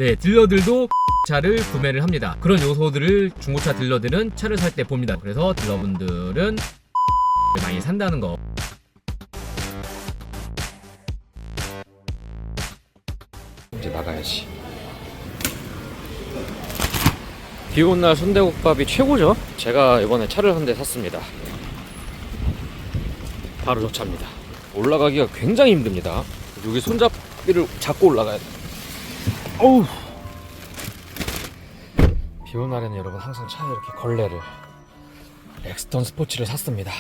네, 딜러들도 차를 구매를 합니다. 그런 요소들을 중고차 딜러들은 차를 살 때 봅니다. 그래서 딜러분들은 많이 산다는 거. 이제 나가야지. 비 온 날 순대국밥이 최고죠. 제가 이번에 차를 한 대 샀습니다. 바로 저 차입니다. 올라가기가 굉장히 힘듭니다. 여기 손잡이를 잡고 올라가야 돼. 어우. 비 온 날에는 여러분 항상 차에 이렇게 걸레를 엑스턴 스포츠를 샀습니다.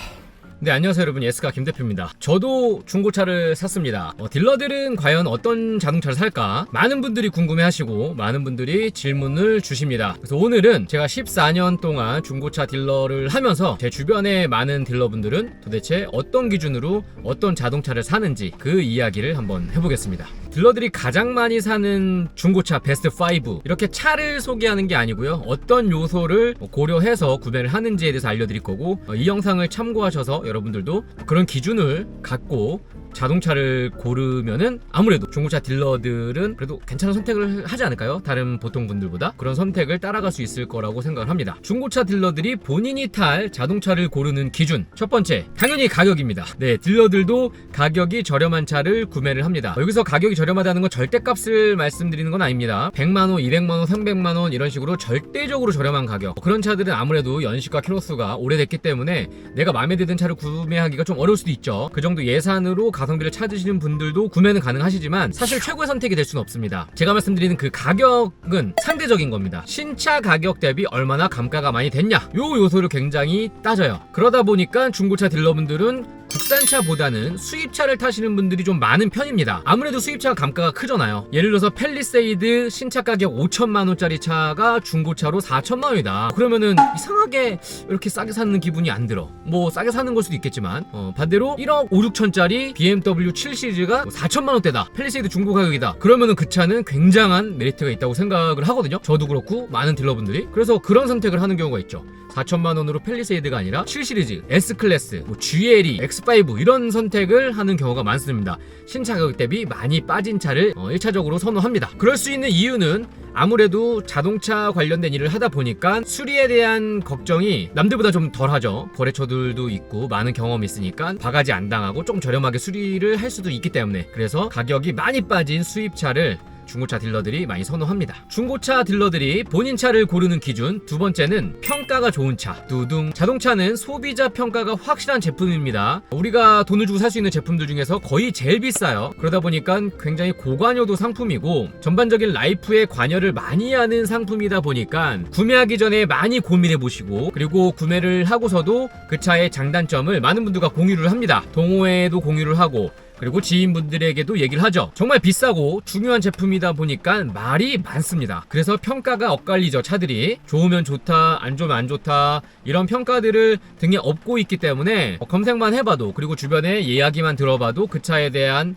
네, 안녕하세요 여러분, 예스카 김대표입니다. 저도 중고차를 샀습니다. 딜러들은 과연 어떤 자동차를 살까? 많은 분들이 궁금해하시고 많은 분들이 질문을 주십니다. 그래서 오늘은 제가 14년 동안 중고차 딜러를 하면서 제 주변의 많은 딜러분들은 도대체 어떤 기준으로 어떤 자동차를 사는지 그 이야기를 한번 해보겠습니다. 딜러들이 가장 많이 사는 중고차 베스트 5, 이렇게 차를 소개하는 게 아니고요, 어떤 요소를 고려해서 구매를 하는지에 대해서 알려드릴 거고, 이 영상을 참고하셔서 여러분들도 그런 기준을 갖고 자동차를 고르면은 아무래도 중고차 딜러들은 그래도 괜찮은 선택을 하지 않을까요? 다른 보통 분들보다 그런 선택을 따라갈 수 있을 거라고 생각을 합니다. 중고차 딜러들이 본인이 탈 자동차를 고르는 기준, 첫 번째 당연히 가격입니다. 네, 딜러들도 가격이 저렴한 차를 구매를 합니다. 여기서 가격이 저렴하다는 건 절대값을 말씀드리는 건 아닙니다. 100만원, 200만원, 300만원 이런 식으로 절대적으로 저렴한 가격, 그런 차들은 아무래도 연식과 키로수가 오래됐기 때문에 내가 마음에 드는 차를 구매하기가 좀 어려울 수도 있죠. 그 정도 예산으로 가성비를 찾으시는 분들도 구매는 가능하시지만 사실 최고의 선택이 될 수는 없습니다. 제가 말씀드리는 그 가격은 상대적인 겁니다. 신차 가격 대비 얼마나 감가가 많이 됐냐, 요 요소를 굉장히 따져요. 그러다 보니까 중고차 딜러분들은 국산차보다는 수입차를 타시는 분들이 좀 많은 편입니다. 아무래도 수입차가 감가가 크잖아요. 예를 들어서 팰리세이드 신차 가격 5천만원짜리 차가 중고차로 4천만원이다. 그러면은 이상하게 이렇게 싸게 사는 기분이 안 들어. 뭐 싸게 사는 걸 수도 있겠지만, 반대로 1억 5, 6천짜리 BMW 7 시리즈가 4천만원대다, 팰리세이드 중고 가격이다, 그러면은 그 차는 굉장한 메리트가 있다고 생각을 하거든요. 저도 그렇고 많은 딜러분들이. 그래서 그런 선택을 하는 경우가 있죠. 4천만원으로 팰리세이드가 아니라 7 시리즈, S클래스, GLE, X5 이런 선택을 하는 경우가 많습니다. 신차 가격 대비 많이 빠진 차를 1차적으로 선호합니다. 그럴 수 있는 이유는 아무래도 자동차 관련된 일을 하다 보니까 수리에 대한 걱정이 남들보다 좀 덜하죠. 거래처들도 있고 많은 경험이 있으니까 바가지 안 당하고 조금 저렴하게 수리를 할 수도 있기 때문에, 그래서 가격이 많이 빠진 수입차를 중고차 딜러들이 많이 선호합니다. 중고차 딜러들이 본인 차를 고르는 기준, 두 번째는 평가가 좋은 차. 두둥. 자동차는 소비자 평가가 확실한 제품입니다. 우리가 돈을 주고 살 수 있는 제품들 중에서 거의 제일 비싸요. 그러다 보니까 굉장히 고관여도 상품이고 전반적인 라이프에 관여를 많이 하는 상품이다 보니까 구매하기 전에 많이 고민해 보시고, 그리고 구매를 하고서도 그 차의 장단점을 많은 분들과 공유를 합니다. 동호회에도 공유를 하고, 그리고 지인분들에게도 얘기를 하죠. 정말 비싸고 중요한 제품이다 보니까 말이 많습니다. 그래서 평가가 엇갈리죠. 차들이 좋으면 좋다, 안 좋으면 안 좋다, 이런 평가들을 등에 업고 있기 때문에 검색만 해봐도, 그리고 주변에 이야기만 들어봐도 그 차에 대한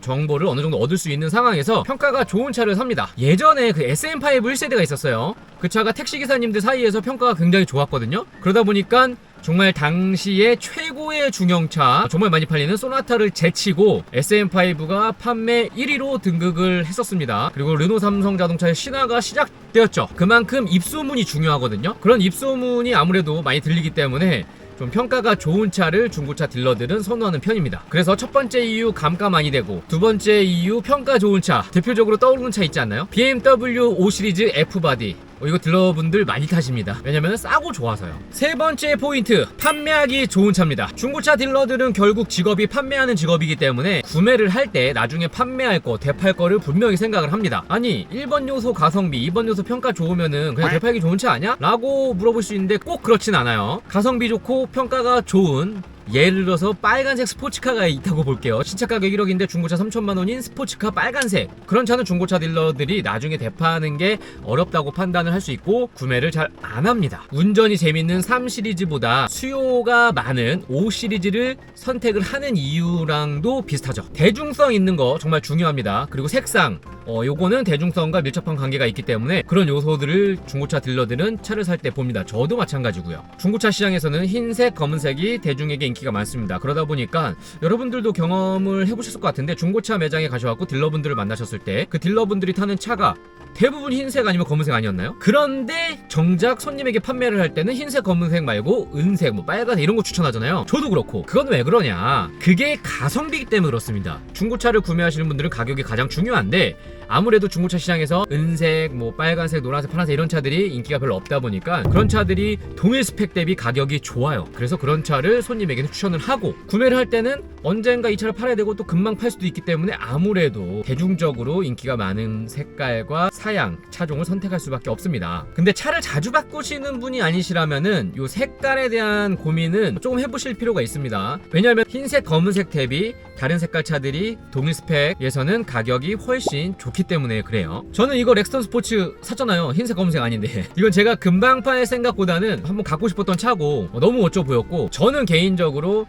정보를 어느 정도 얻을 수 있는 상황에서 평가가 좋은 차를 삽니다. 예전에 그 SM5 1세대가 있었어요. 그 차가 택시기사님들 사이에서 평가가 굉장히 좋았거든요. 그러다 보니까 정말 당시에 최고의 중형차, 정말 많이 팔리는 소나타를 제치고 SM5가 판매 1위로 등극을 했었습니다. 그리고 르노 삼성 자동차의 신화가 시작되었죠. 그만큼 입소문이 중요하거든요. 그런 입소문이 아무래도 많이 들리기 때문에 좀 평가가 좋은 차를 중고차 딜러들은 선호하는 편입니다. 그래서 첫 번째 이유 감가 많이 되고, 두 번째 이유 평가 좋은 차. 대표적으로 떠오르는 차 있지 않나요? BMW 5 시리즈 F바디. 이거 딜러분들 많이 타십니다. 왜냐면 싸고 좋아서요. 세 번째 포인트, 판매하기 좋은 차입니다. 중고차 딜러들은 결국 직업이 판매하는 직업이기 때문에 구매를 할 때 나중에 판매할 거, 되팔 거를 분명히 생각을 합니다. 아니 1번 요소 가성비, 2번 요소 평가 좋으면은 그냥 되팔기 좋은 차 아니야? 라고 물어볼 수 있는데 꼭 그렇진 않아요. 가성비 좋고 평가가 좋은, 예를 들어서 빨간색 스포츠카가 있다고 볼게요. 신차 가격 1억인데 중고차 3천만원인 스포츠카 빨간색, 그런 차는 중고차 딜러들이 나중에 되파는 게 어렵다고 판단을 할 수 있고 구매를 잘 안 합니다. 운전이 재밌는 3 시리즈보다 수요가 많은 5 시리즈를 선택을 하는 이유랑도 비슷하죠. 대중성 있는 거 정말 중요합니다. 그리고 색상, 요거는 대중성과 밀접한 관계가 있기 때문에 그런 요소들을 중고차 딜러들은 차를 살 때 봅니다. 저도 마찬가지고요. 중고차 시장에서는 흰색, 검은색이 대중에게 인기가 많습니다. 그러다 보니까 여러분들도 경험을 해보셨을 것 같은데, 중고차 매장에 가셔갖고 딜러분들을 만나셨을 때 그 딜러분들이 타는 차가 대부분 흰색 아니면 검은색 아니었나요? 그런데 정작 손님에게 판매를 할 때는 흰색, 검은색 말고 은색, 뭐 빨간색 이런 거 추천하잖아요. 저도 그렇고. 그건 왜 그러냐? 그게 가성비이기 때문에 그렇습니다. 중고차를 구매하시는 분들은 가격이 가장 중요한데, 아무래도 중고차 시장에서 은색, 뭐 빨간색, 노란색, 파란색 이런 차들이 인기가 별로 없다 보니까 그런 차들이 동일 스펙 대비 가격이 좋아요. 그래서 그런 차를 손님에게는 추천을 하고, 구매를 할 때는 언젠가 이 차를 팔아야 되고 또 금방 팔 수도 있기 때문에 아무래도 대중적으로 인기가 많은 색깔과 사양, 차종을 선택할 수밖에 없습니다. 근데 차를 자주 바꾸시는 분이 아니시라면은 요 색깔에 대한 고민은 조금 해보실 필요가 있습니다. 왜냐하면 흰색, 검은색 대비 다른 색깔 차들이 동일 스펙에서는 가격이 훨씬 좋기 때문에 그래요. 저는 이거 렉스턴 스포츠 샀잖아요. 흰색, 검은색 아닌데 이건 제가 금방 팔 생각보다는 한번 갖고 싶었던 차고 너무 멋져 보였고, 저는 개인적으로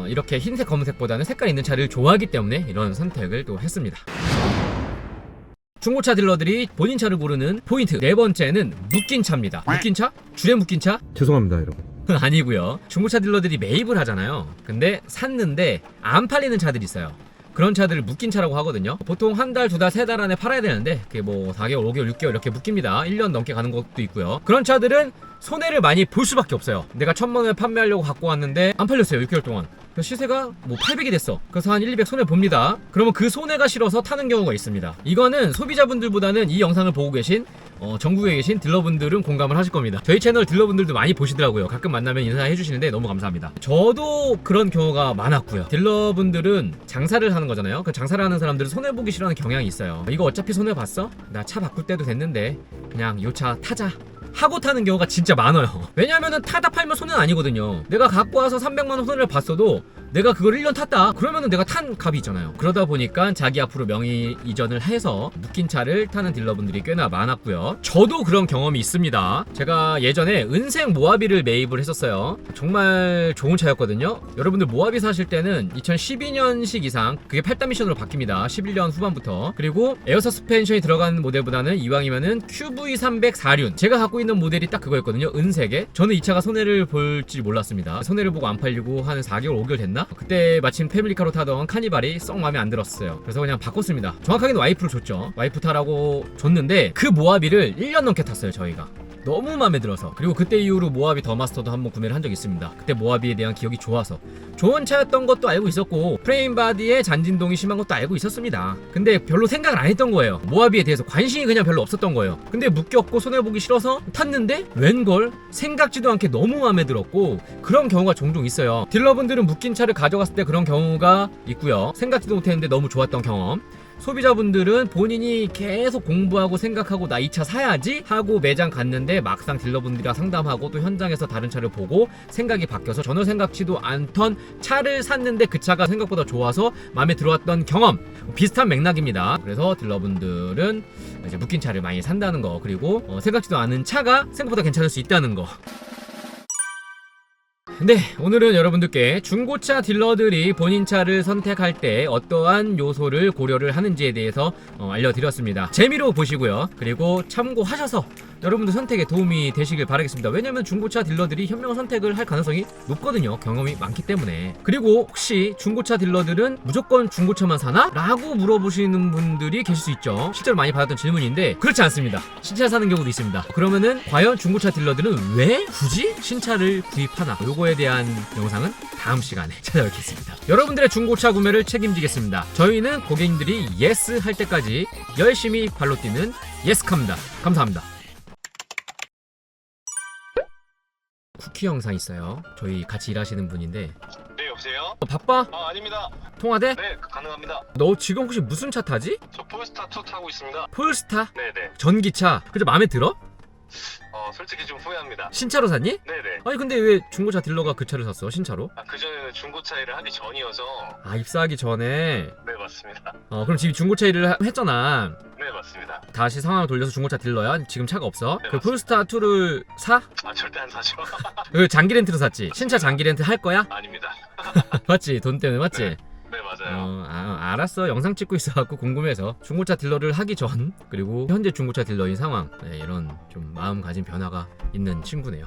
이렇게 흰색, 검은색보다는 색깔 있는 차를 좋아하기 때문에 이런 선택을 또 했습니다. 중고차 딜러들이 본인 차를 고르는 포인트 네 번째는 묶인 차입니다. 묶인 차? 줄에 묶인 차? 죄송합니다 여러분. 아니고요. 중고차 딜러들이 매입을 하잖아요. 근데 샀는데 안 팔리는 차들이 있어요. 그런 차들을 묶인 차라고 하거든요. 보통 한 달, 두 달, 세 달 안에 팔아야 되는데 그게 뭐 4개월, 5개월, 6개월 이렇게 묶입니다. 1년 넘게 가는 것도 있고요. 그런 차들은 손해를 많이 볼 수밖에 없어요. 내가 1,000만 원에 판매하려고 갖고 왔는데 안 팔렸어요. 6개월 동안. 시세가 뭐 800이 됐어. 그래서 한 1, 200 손해 봅니다. 그러면 그 손해가 싫어서 타는 경우가 있습니다. 이거는 소비자분들보다는 이 영상을 보고 계신 전국에 계신 딜러분들은 공감을 하실 겁니다. 저희 채널 딜러분들도 많이 보시더라고요. 가끔 만나면 인사해 주시는데 너무 감사합니다. 저도 그런 경우가 많았고요. 딜러분들은 장사를 하는 거잖아요. 그 장사를 하는 사람들은 손해보기 싫어하는 경향이 있어요. 이거 어차피 손해봤어? 나 차 바꿀 때도 됐는데 그냥 요 차 타자 하고 타는 경우가 진짜 많아요. 왜냐면은 타다 팔면 손해는 아니거든요. 내가 갖고 와서 300만 원 손해를 봤어도 내가 그걸 1년 탔다 그러면은 내가 탄 값이 있잖아요. 그러다 보니까 자기 앞으로 명의 이전을 해서 묶인 차를 타는 딜러분들이 꽤나 많았고요. 저도 그런 경험이 있습니다. 제가 예전에 은색 모하비를 매입을 했었어요. 정말 좋은 차였거든요. 여러분들 모하비 사실 때는 2012년식 이상 그게 8단 미션으로 바뀝니다. 11년 후반부터. 그리고 에어 서스펜션이 들어간 모델보다는 이왕이면은 QV300 4륜, 제가 갖고 있는 모델이 딱 그거였거든요. 은색에. 저는 이 차가 손해를 볼지 몰랐습니다. 손해를 보고 안 팔리고 한 4개월 5개월 됐나? 그때 마침 패밀리카로 타던 카니발이 썩 마음에 안 들었어요. 그래서 그냥 바꿨습니다. 정확하게는 와이프를 줬죠. 와이프 타라고 줬는데 그 모하비를 1년 넘게 탔어요. 저희가 너무 마음에 들어서. 그리고 그때 이후로 모하비 더마스터도 한번 구매를 한 적이 있습니다. 그때 모하비에 대한 기억이 좋아서. 좋은 차였던 것도 알고 있었고 프레임 바디에 잔진동이 심한 것도 알고 있었습니다. 근데 별로 생각을 안 했던 거예요. 모하비에 대해서 관심이 그냥 별로 없었던 거예요. 근데 묶였고 손해보기 싫어서 탔는데 웬걸 생각지도 않게 너무 마음에 들었고, 그런 경우가 종종 있어요. 딜러분들은 묶인 차를 가져갔을 때 그런 경우가 있고요. 생각지도 못했는데 너무 좋았던 경험. 소비자분들은 본인이 계속 공부하고 생각하고 나 이 차 사야지 하고 매장 갔는데 막상 딜러분들이랑 상담하고 또 현장에서 다른 차를 보고 생각이 바뀌어서 전혀 생각지도 않던 차를 샀는데 그 차가 생각보다 좋아서 마음에 들어왔던 경험, 비슷한 맥락입니다. 그래서 딜러분들은 이제 묶인 차를 많이 산다는 거, 그리고 생각지도 않은 차가 생각보다 괜찮을 수 있다는 거. 네, 오늘은 여러분들께 중고차 딜러들이 본인 차를 선택할 때 어떠한 요소를 고려를 하는지에 대해서 알려드렸습니다. 재미로 보시고요. 그리고 참고하셔서 여러분들 선택에 도움이 되시길 바라겠습니다. 왜냐면 중고차 딜러들이 현명한 선택을 할 가능성이 높거든요. 경험이 많기 때문에. 그리고 혹시 중고차 딜러들은 무조건 중고차만 사나? 라고 물어보시는 분들이 계실 수 있죠. 실제로 많이 받았던 질문인데 그렇지 않습니다. 신차 사는 경우도 있습니다. 그러면은 과연 중고차 딜러들은 왜 굳이 신차를 구입하나? 요거에 대한 영상은 다음 시간에 찾아뵙겠습니다. 여러분들의 중고차 구매를 책임지겠습니다. 저희는 고객님들이 예스 할 때까지 열심히 발로 뛰는 예스카입니다. 감사합니다. 쿠키 영상 있어요. 저희 같이 일하시는 분인데. 네, 여보세요? 바빠? 아닙니다. 통화돼? 네, 가능합니다. 너 지금 혹시 무슨 차 타지? 저 폴스타2 타고 있습니다. 폴스타? 네네. 전기차. 그죠? 마음에 들어? 솔직히 좀 후회합니다. 신차로 샀니? 네네. 아니 근데 왜 중고차 딜러가 그 차를 샀어? 신차로? 그전에는 중고차 일을 하기 전이어서. 입사하기 전에. 네, 맞습니다. 그럼 지금 중고차 일을 했잖아. 네, 맞습니다. 다시 상황을 돌려서 중고차 딜러야? 지금 차가 없어? 네, 그 폴스타2를 사? 절대 안 사죠. 그 장기 렌트로 샀지? 신차 장기 렌트 할 거야? 아닙니다. 맞지? 돈 때문에 맞지? 네. 네, 맞아요. 알았어. 영상 찍고 있어갖고 궁금해서. 중고차 딜러를 하기 전, 그리고 현재 중고차 딜러인 상황, 네, 이런 좀 마음가짐 변화가 있는 친구네요.